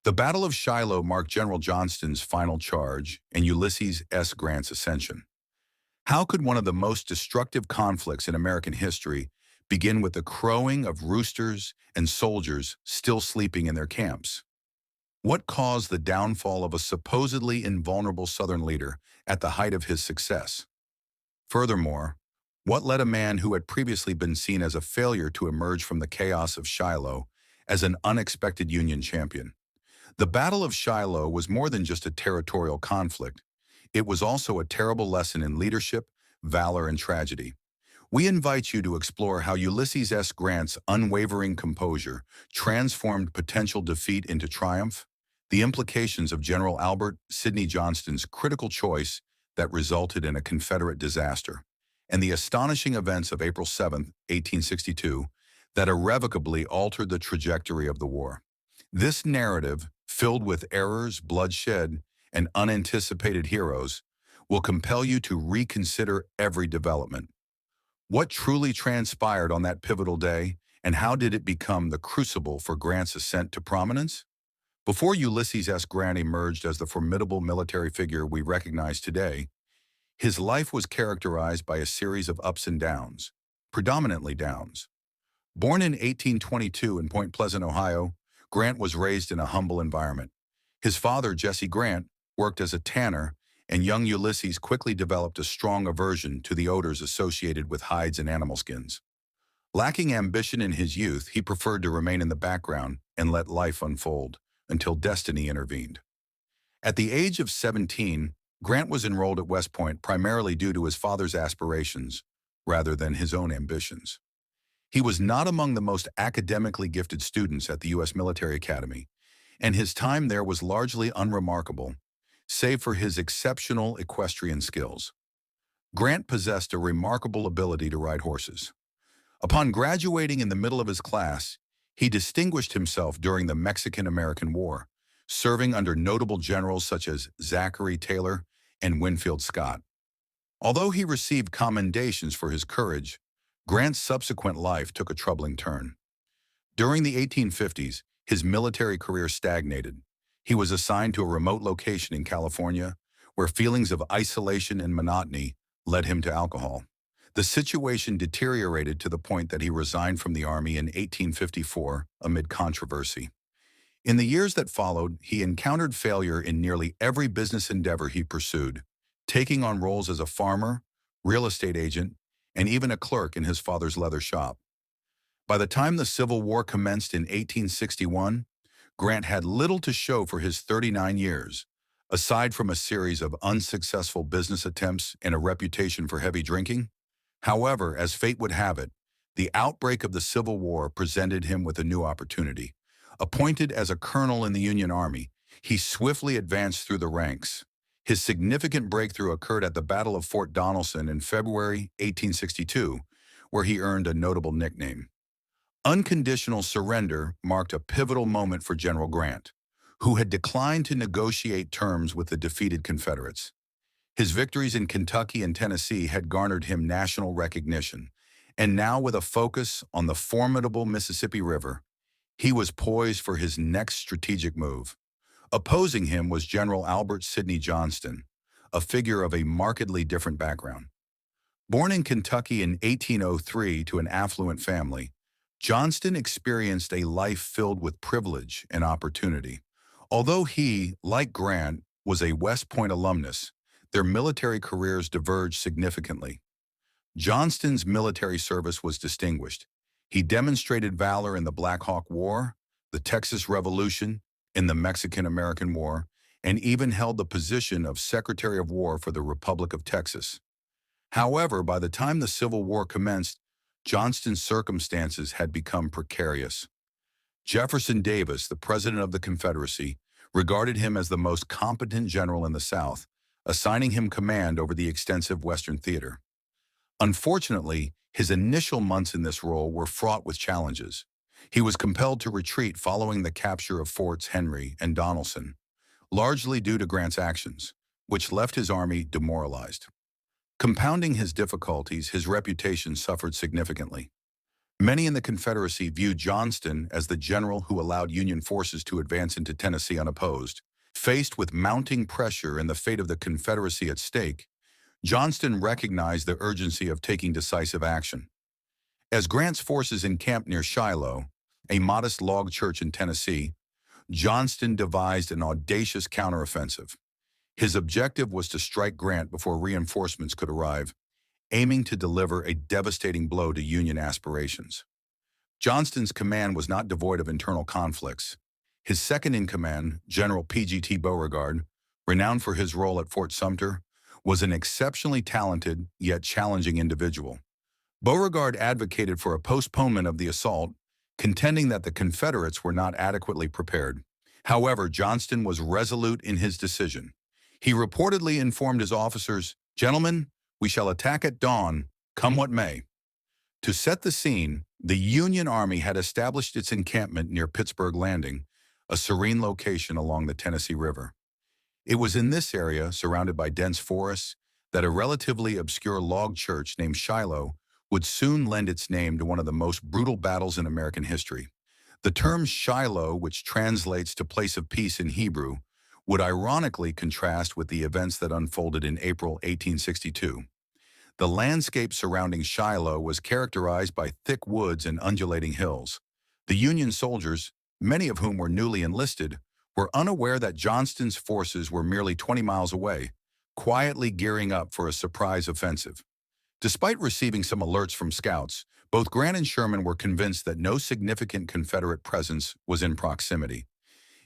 The Battle of Shiloh marked General Johnston's final charge and Ulysses S. Grant's ascension. How could one of the most destructive conflicts in American history begin with the crowing of roosters and soldiers still sleeping in their camps? What caused the downfall of a supposedly invulnerable Southern leader at the height of his success? Furthermore, what led a man who had previously been seen as a failure to emerge from the chaos of Shiloh as an unexpected Union champion? The Battle of Shiloh was more than just a territorial conflict. It was also a terrible lesson in leadership, valor, and tragedy. We invite you to explore how Ulysses S. Grant's unwavering composure transformed potential defeat into triumph, the implications of General Albert Sidney Johnston's critical choice that resulted in a Confederate disaster, and the astonishing events of April 7, 1862, that irrevocably altered the trajectory of the war. This narrative, filled with errors, bloodshed, and unanticipated heroes, will compel you to reconsider every development. What truly transpired on that pivotal day, and how did it become the crucible for Grant's ascent to prominence? Before Ulysses S. Grant emerged as the formidable military figure we recognize today, his life was characterized by a series of ups and downs, predominantly downs. Born in 1822 in Point Pleasant, Ohio, Grant was raised in a humble environment. His father, Jesse Grant, worked as a tanner, and young Ulysses quickly developed a strong aversion to the odors associated with hides and animal skins. Lacking ambition in his youth, he preferred to remain in the background and let life unfold until destiny intervened. At the age of 17, Grant was enrolled at West Point primarily due to his father's aspirations rather than his own ambitions. He was not among the most academically gifted students at the U.S. Military Academy, and his time there was largely unremarkable, save for his exceptional equestrian skills. Grant possessed a remarkable ability to ride horses. Upon graduating in the middle of his class, he distinguished himself during the Mexican-American War, serving under notable generals such as Zachary Taylor and Winfield Scott. Although he received commendations for his courage, Grant's subsequent life took a troubling turn. During the 1850s, his military career stagnated. He was assigned to a remote location in California, where feelings of isolation and monotony led him to alcohol. The situation deteriorated to the point that he resigned from the Army in 1854 amid controversy. In the years that followed, he encountered failure in nearly every business endeavor he pursued, taking on roles as a farmer, real estate agent, and even a clerk in his father's leather shop. By the time the Civil War commenced in 1861, Grant had little to show for his 39 years, aside from a series of unsuccessful business attempts and a reputation for heavy drinking. However, as fate would have it, the outbreak of the Civil War presented him with a new opportunity. Appointed as a colonel in the Union Army, he swiftly advanced through the ranks. His significant breakthrough occurred at the Battle of Fort Donelson in February 1862, where he earned a notable nickname. Unconditional surrender marked a pivotal moment for General Grant, who had declined to negotiate terms with the defeated Confederates. His victories in Kentucky and Tennessee had garnered him national recognition, and now with a focus on the formidable Mississippi River, he was poised for his next strategic move. Opposing him was General Albert Sidney Johnston, a figure of a markedly different background. Born in Kentucky in 1803 to an affluent family, Johnston experienced a life filled with privilege and opportunity. Although he, like Grant, was a West Point alumnus, their military careers diverged significantly. Johnston's military service was distinguished. He demonstrated valor in the Black Hawk War, the Texas Revolution, in the Mexican-American War, and even held the position of Secretary of War for the Republic of Texas. However, by the time the Civil War commenced, Johnston's circumstances had become precarious. Jefferson Davis, the President of the Confederacy, regarded him as the most competent general in the South, assigning him command over the extensive Western theater. Unfortunately, his initial months in this role were fraught with challenges. He was compelled to retreat following the capture of Forts Henry and Donelson, largely due to Grant's actions, which left his army demoralized. Compounding his difficulties, his reputation suffered significantly. Many in the Confederacy viewed Johnston as the general who allowed Union forces to advance into Tennessee unopposed. Faced with mounting pressure and the fate of the Confederacy at stake, Johnston recognized the urgency of taking decisive action. As Grant's forces encamped near Shiloh, a modest log church in Tennessee, Johnston devised an audacious counteroffensive. His objective was to strike Grant before reinforcements could arrive, aiming to deliver a devastating blow to Union aspirations. Johnston's command was not devoid of internal conflicts. His second-in-command, General P.G.T. Beauregard, renowned for his role at Fort Sumter, was an exceptionally talented yet challenging individual. Beauregard advocated for a postponement of the assault, contending that the Confederates were not adequately prepared. However, Johnston was resolute in his decision. He reportedly informed his officers, "Gentlemen, we shall attack at dawn, come what may." To set the scene, the Union Army had established its encampment near Pittsburgh Landing, a serene location along the Tennessee River. It was in this area, surrounded by dense forests, that a relatively obscure log church named Shiloh would soon lend its name to one of the most brutal battles in American history. The term Shiloh, which translates to place of peace in Hebrew, would ironically contrast with the events that unfolded in April 1862. The landscape surrounding Shiloh was characterized by thick woods and undulating hills. The Union soldiers, many of whom were newly enlisted, were unaware that Johnston's forces were merely 20 miles away, quietly gearing up for a surprise offensive. Despite receiving some alerts from scouts, both Grant and Sherman were convinced that no significant Confederate presence was in proximity.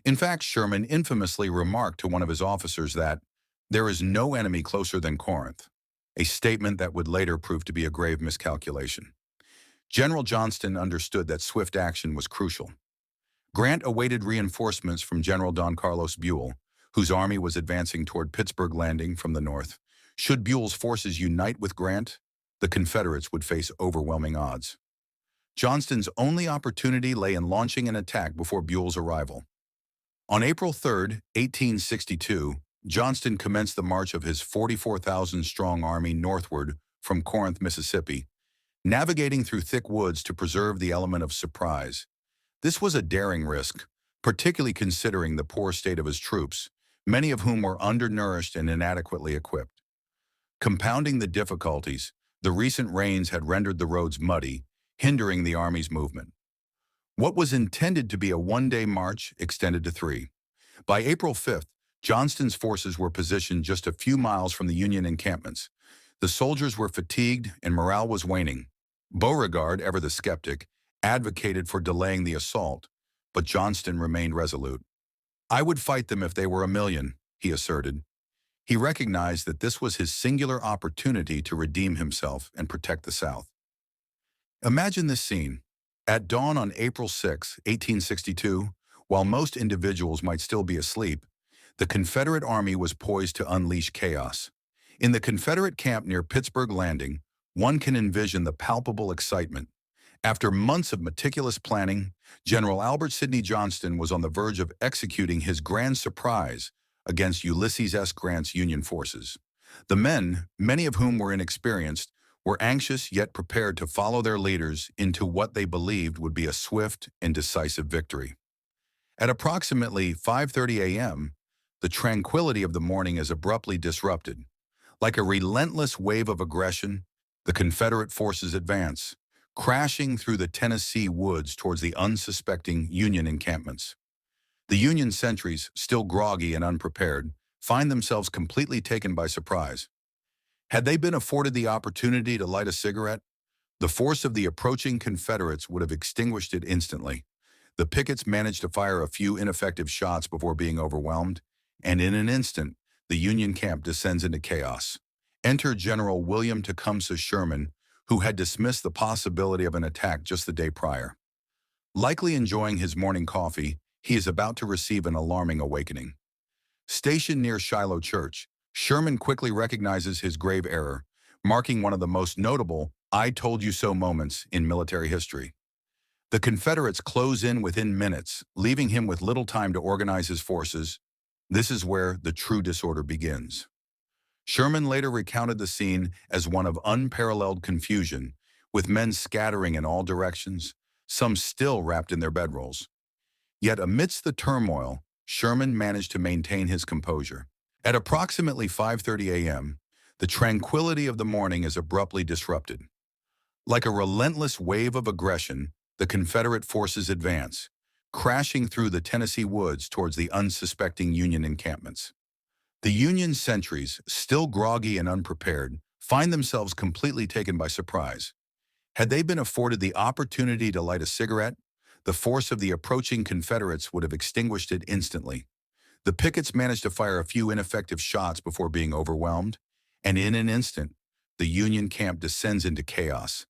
In fact, Sherman infamously remarked to one of his officers that, "There is no enemy closer than Corinth," a statement that would later prove to be a grave miscalculation. General Johnston understood that swift action was crucial. Grant awaited reinforcements from General Don Carlos Buell, whose army was advancing toward Pittsburgh Landing from the north. Should Buell's forces unite with Grant, the Confederates would face overwhelming odds. Johnston's only opportunity lay in launching an attack before Buell's arrival. On April 3, 1862, Johnston commenced the march of his 44,000-strong army northward from Corinth, Mississippi, navigating through thick woods to preserve the element of surprise. This was a daring risk, particularly considering the poor state of his troops, many of whom were undernourished and inadequately equipped. Compounding the difficulties, the recent rains had rendered the roads muddy, hindering the army's movement. What was intended to be a one-day march extended to 3. By April 5th, Johnston's forces were positioned just a few miles from the Union encampments. The soldiers were fatigued and morale was waning. Beauregard, ever the skeptic, advocated for delaying the assault, but Johnston remained resolute. "I would fight them if they were a million," he asserted. He recognized that this was his singular opportunity to redeem himself and protect the South. Imagine this scene. At dawn on April 6, 1862, while most individuals might still be asleep, the Confederate Army was poised to unleash chaos. In the Confederate camp near Pittsburgh Landing, one can envision the palpable excitement. After months of meticulous planning, General Albert Sidney Johnston was on the verge of executing his grand surprise against Ulysses S. Grant's Union forces. The men, many of whom were inexperienced, were anxious yet prepared to follow their leaders into what they believed would be a swift and decisive victory. At approximately 5:30 a.m., the tranquility of the morning is abruptly disrupted. Like a relentless wave of aggression, the Confederate forces advance, crashing through the Tennessee woods towards the unsuspecting Union encampments. The Union sentries, still groggy and unprepared, find themselves completely taken by surprise. Had they been afforded the opportunity to light a cigarette, the force of the approaching Confederates would have extinguished it instantly. The pickets managed to fire a few ineffective shots before being overwhelmed, and in an instant, the Union camp descends into chaos. Enter General William Tecumseh Sherman, who had dismissed the possibility of an attack just the day prior. Likely enjoying his morning coffee, he is about to receive an alarming awakening. Stationed near Shiloh Church, Sherman quickly recognizes his grave error, marking one of the most notable "I told you so" moments in military history. The Confederates close in within minutes, leaving him with little time to organize his forces. This is where the true disorder begins. Sherman later recounted the scene as one of unparalleled confusion, with men scattering in all directions, some still wrapped in their bedrolls. Yet amidst the turmoil, Sherman managed to maintain his composure. At approximately 5:30 a.m., the tranquility of the morning is abruptly disrupted. Like a relentless wave of aggression, the Confederate forces advance, crashing through the Tennessee woods towards the unsuspecting Union encampments. The Union sentries, still groggy and unprepared, find themselves completely taken by surprise. Had they been afforded the opportunity to light a cigarette, the force of the approaching Confederates would have extinguished it instantly. The pickets managed to fire a few ineffective shots before being overwhelmed, and in an instant, the Union camp descends into chaos.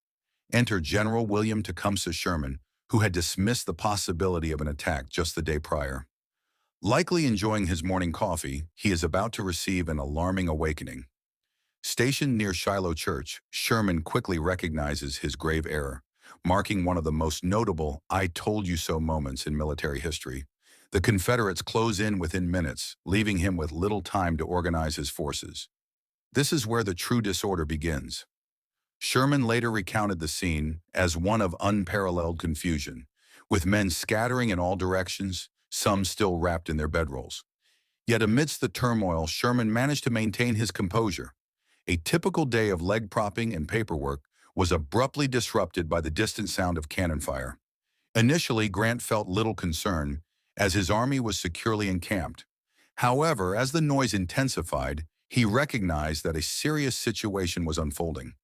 Enter General William Tecumseh Sherman, who had dismissed the possibility of an attack just the day prior. Likely enjoying his morning coffee, he is about to receive an alarming awakening. Stationed near Shiloh Church, Sherman quickly recognizes his grave error, marking one of the most notable "I told you so" moments in military history. The Confederates close in within minutes, leaving him with little time to organize his forces. This is where the true disorder begins. Sherman later recounted the scene as one of unparalleled confusion, with men scattering in all directions, some still wrapped in their bedrolls. Yet amidst the turmoil, Sherman managed to maintain his composure. A typical day of leg propping and paperwork was abruptly disrupted by the distant sound of cannon fire. Initially, Grant felt little concern, as his army was securely encamped. However, as the noise intensified, he recognized that a serious situation was unfolding.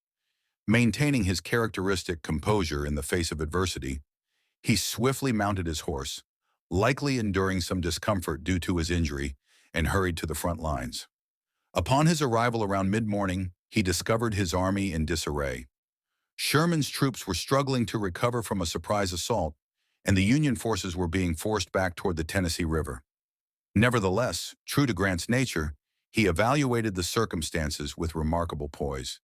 Maintaining his characteristic composure in the face of adversity, he swiftly mounted his horse, likely enduring some discomfort due to his injury, and hurried to the front lines. Upon his arrival around mid-morning, he discovered his army in disarray. Sherman's troops were struggling to recover from a surprise assault, and the Union forces were being forced back toward the Tennessee River. Nevertheless, true to Grant's nature, he evaluated the circumstances with remarkable poise.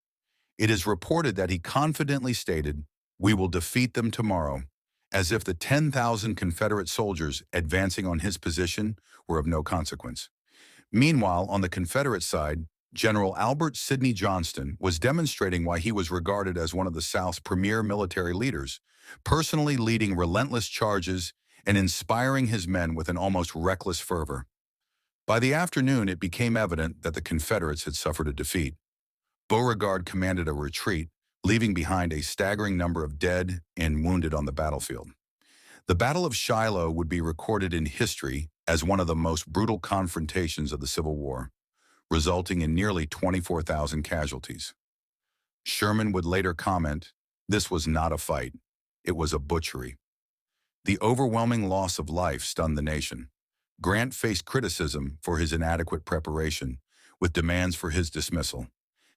It is reported that he confidently stated, "We will defeat them tomorrow," as if the 10,000 Confederate soldiers advancing on his position were of no consequence. Meanwhile, on the Confederate side, General Albert Sidney Johnston was demonstrating why he was regarded as one of the South's premier military leaders, personally leading relentless charges and inspiring his men with an almost reckless fervor. By the afternoon, it became evident that the Confederates had suffered a defeat. Beauregard commanded a retreat, leaving behind a staggering number of dead and wounded on the battlefield. The Battle of Shiloh would be recorded in history as one of the most brutal confrontations of the Civil War, resulting in nearly 24,000 casualties. Sherman would later comment, "This was not a fight, it was a butchery." The overwhelming loss of life stunned the nation. Grant faced criticism for his inadequate preparation, with demands for his dismissal.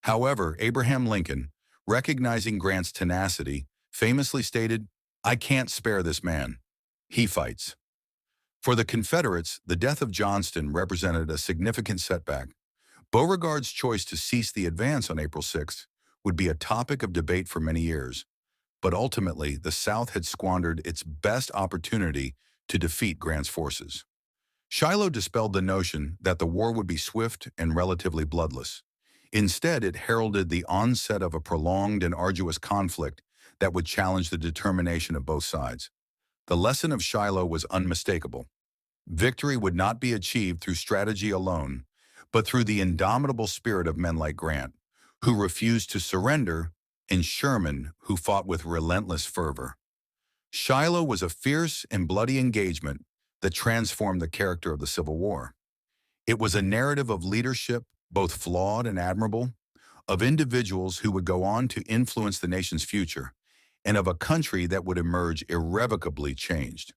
However, Abraham Lincoln, recognizing Grant's tenacity, famously stated, "I can't spare this man. He fights." For the Confederates, the death of Johnston represented a significant setback. Beauregard's choice to cease the advance on April 6th would be a topic of debate for many years, but ultimately the South had squandered its best opportunity to defeat Grant's forces. Shiloh dispelled the notion that the war would be swift and relatively bloodless. Instead, it heralded the onset of a prolonged and arduous conflict that would challenge the determination of both sides. The lesson of Shiloh was unmistakable. Victory would not be achieved through strategy alone, but through the indomitable spirit of men like Grant, who refused to surrender, and Sherman, who fought with relentless fervor. Shiloh was a fierce and bloody engagement that transformed the character of the Civil War. It was a narrative of leadership, both flawed and admirable, of individuals who would go on to influence the nation's future, and of a country that would emerge irrevocably changed.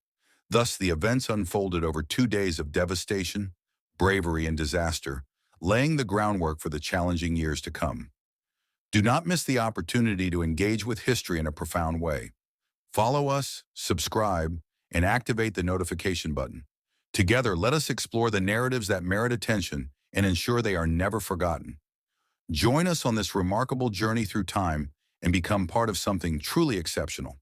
Thus, the events unfolded over 2 days of devastation, bravery, and disaster, laying the groundwork for the challenging years to come. Do not miss the opportunity to engage with history in a profound way. Follow us, subscribe, and activate the notification button. Together, let us explore the narratives that merit attention and ensure they are never forgotten. Join us on this remarkable journey through time and become part of something truly exceptional.